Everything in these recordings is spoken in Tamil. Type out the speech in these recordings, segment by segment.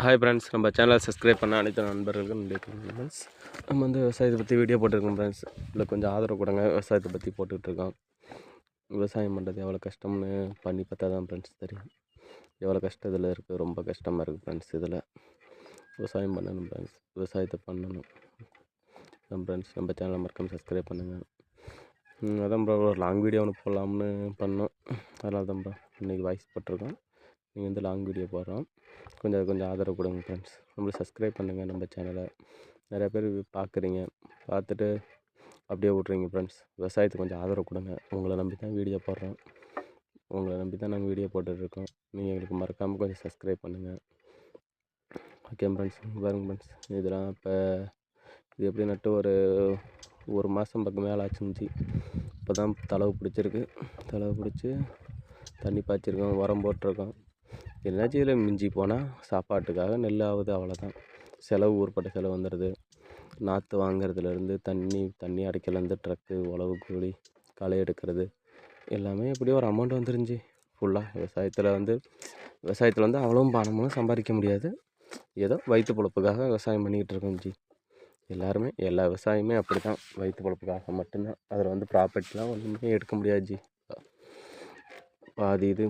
ஹாய் ஃப்ரெண்ட்ஸ், நம்ம சேனலை சப்ஸ்கிரைப் பண்ண அனைத்து நண்பர்களுக்கும் நன்றி ஃப்ரெண்ட்ஸ். நம்ம வந்து விவசாயத்தை பற்றி வீடியோ போட்டுருக்கோம் ஃப்ரெண்ட்ஸ். இல்லை கொஞ்சம் ஆதரவு கொடுங்க. விவசாயத்தை பற்றி போட்டுட்ருக்கோம். விவசாயம் பண்ணுறது எவ்வளோ கஷ்டம்னு பண்ணி பார்த்தா தான் ஃப்ரெண்ட்ஸ் தெரியும். எவ்வளோ கஷ்டம் இதில் இருக்குது. ரொம்ப கஷ்டமாக இருக்குது ஃப்ரெண்ட்ஸ். இதில் விவசாயம் பண்ணணும் ஃப்ரெண்ட்ஸ். விவசாயத்தை பண்ணணும் ஃப்ரெண்ட்ஸ். நம்ம சேனலை மறக்காம சப்ஸ்கிரைப் பண்ணுங்கள். அதான் ப்ரோ ஒரு லாங் வீடியோ ஒன்று போடலாம்னு பண்ணோம். அதனால தான் ப்ரோ இன்றைக்கி வாய்ஸ் போட்டிருக்கோம். நீங்கள் வந்து லாங் வீடியோ போடுறோம். கொஞ்சம் ஆதரவு கொடுங்க ஃப்ரெண்ட்ஸ். நம்மளை சப்ஸ்கிரைப் பண்ணுங்கள். நம்ம சேனலை நிறையா பேர் பார்க்குறீங்க, பார்த்துட்டு அப்படியே விட்றீங்க ஃப்ரெண்ட்ஸ். விவசாயத்துக்கு கொஞ்சம் ஆதரவு கொடுங்க. உங்களை நம்பி தான் வீடியோ போடுறோம். உங்களை நம்பி தான் நாங்கள் வீடியோ போட்டுட்ருக்கோம். நீங்கள் எங்களுக்கு மறக்காமல் கொஞ்சம் சப்ஸ்கிரைப் பண்ணுங்கள். Okay friends. பாருங்க ஃப்ரெண்ட்ஸ், இதெல்லாம் இப்போ இது எப்படி நட்டு ஒரு மாதம் பக்கம் மேலே ஆச்சுருந்துச்சு. இப்போ தான் தளவு பிடிச்சிருக்கு. தளவு பிடிச்சி தண்ணி பாய்ச்சிருக்கோம், உரம் போட்டிருக்கோம். என்னாச்சும் இதில் மிஞ்சி போனால் சாப்பாட்டுக்காக நெல் ஆகுது, அவ்வளோதான். செலவு ஊர்பட்ட செலவு வந்துடுது. நாற்று வாங்கிறதுலேருந்து தண்ணி அடைக்கலேருந்து ட்ரக்கு, உழவு கூலி, களை எடுக்கிறது எல்லாமே எப்படியோ ஒரு அமௌண்ட் வந்துருந்துச்சு ஃபுல்லாக. விவசாயத்தில் வந்து அவ்வளோ பணமும் சம்பாதிக்க முடியாது. ஏதோ வயிற்று பொழப்புக்காக விவசாயம் பண்ணிக்கிட்டு இருக்கோம் ஜி. எல்லா விவசாயமே அப்படி தான், வயிற்று பொழப்புக்காக மட்டும்தான். அதில் வந்து ப்ராஃபிட்லாம் ஒன்றுமே எடுக்க முடியாது ஜி. பாதி இது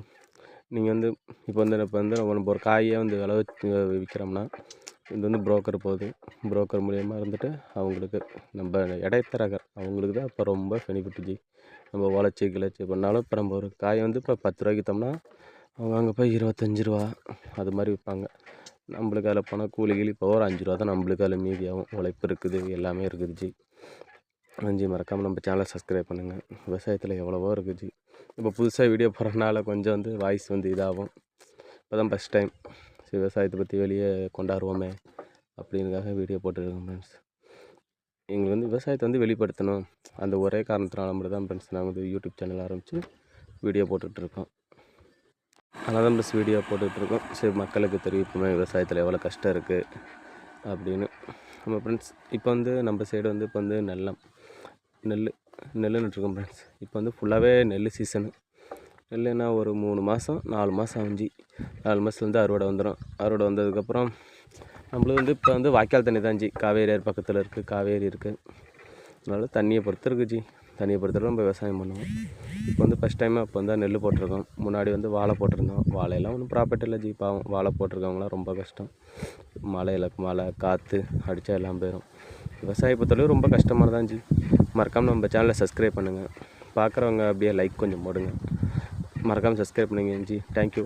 நீங்கள் வந்து இப்போ வந்து நம்ம ஒரு காயை வந்து விலை வச்சு விற்கிறோம்னா, இது வந்து புரோக்கர் போகுது. புரோக்கர் மூலியமாக இருந்துட்டு அவங்களுக்கு நம்ம இடைத்தரகர் அவங்களுக்கு தான் இப்போ ரொம்ப பெனிஃபிட் ஜி. நம்ம உழைச்சி கிழச்சி பண்ணாலும் இப்போ நம்ம ஒரு காயை வந்து இப்போ 10 ரூபாய்க்கு விற்றோம்னா அவங்க அங்கே போய் 25 ரூபா அது மாதிரி விற்பாங்க. நம்மளுக்கு அதில் போனால் கூலி இப்போ ஒரு 5 ரூபா தான் நம்மளுக்கு அதில் மீதியாகும். உழைப்பு இருக்குது, எல்லாமே இருக்குது ஜி. ஜி மறக்காமல் நம்ம சேனலை சப்ஸ்கிரைப் பண்ணுங்கள். விவசாயத்தில் எவ்வளவோ இருக்குது ஜி. இப்போ புதுசாக வீடியோ போடுறதுனால கொஞ்சம் வந்து வாய்ஸ் வந்து இதாகும். இப்போ தான் ஃபஸ்ட் டைம் விவசாயத்தை பற்றி வெளியே கொண்டாடுவோமே அப்படிங்கிறதுக்காக வீடியோ போட்டுருக்கோம் ஃப்ரெண்ட்ஸ். எங்களுக்கு வந்து விவசாயத்தை வந்து வெளிப்படுத்தணும், அந்த ஒரே காரணத்தினால மட்டும் தான் ஃப்ரெண்ட்ஸ் நாங்கள் வந்து யூடியூப் சேனல் ஆரம்பித்து வீடியோ போட்டுட்ருக்கோம். அதனால தான் ஃப்ரெண்ட்ஸ் வீடியோ போட்டுட்ருக்கோம். சரி, மக்களுக்கு தெரிவிப்போமே விவசாயத்தில் எவ்வளோ கஷ்டம் இருக்குது அப்படின்னு. நம்ம ஃப்ரெண்ட்ஸ் இப்போ வந்து நம்ம சைடு வந்து இப்போ வந்து நெல் நட்டுருக்கோம் ஃப்ரெண்ட்ஸ். இப்போ வந்து ஃபுல்லாகவே நெல் சீசனு. நெல்லுன்னா ஒரு 3 மாதம் 4 மாதம் ஆகுஞ்சி. 4 மாதத்துலேருந்து அறுவடை வந்துடும். அறுவடை வந்ததுக்கப்புறம் நம்மளுக்கு வந்து இப்போ வந்து வாய்க்கால் தண்ணி தான் ஜி. காவேரி ஆறு பக்கத்தில் இருக்குது, காவேரி இருக்குது. அதனால தண்ணியை பொறுத்து இருக்குது ஜி. தண்ணியை பொறுத்து நம்ம விவசாயம் பண்ணுவோம். இப்போ வந்து ஃபஸ்ட் டைம் அப்போ வந்து நெல் போட்டிருக்கோம். முன்னாடி வந்து வாழை போட்டிருந்தோம். வாழையெல்லாம் ஒன்றும் ப்ராஃபிட் இல்லை ஜி. பாவம், வாழை போட்டிருக்கவங்களாம் ரொம்ப கஷ்டம். மழை காற்று அடித்தா எல்லாம் போயிடும். விவசாய பொறுத்தளவு ரொம்ப கஷ்டமானதான் ஜி. மறக்காமல் நம்ம சேனலை சப்ஸ்கிரைப் பண்ணுங்கள். பார்க்குறவங்க அப்படியே லைக் கொஞ்சம் போடுங்க. மறக்காமல் சப்ஸ்கிரைப் பண்ணுங்க ஜி. தேங்க்யூ.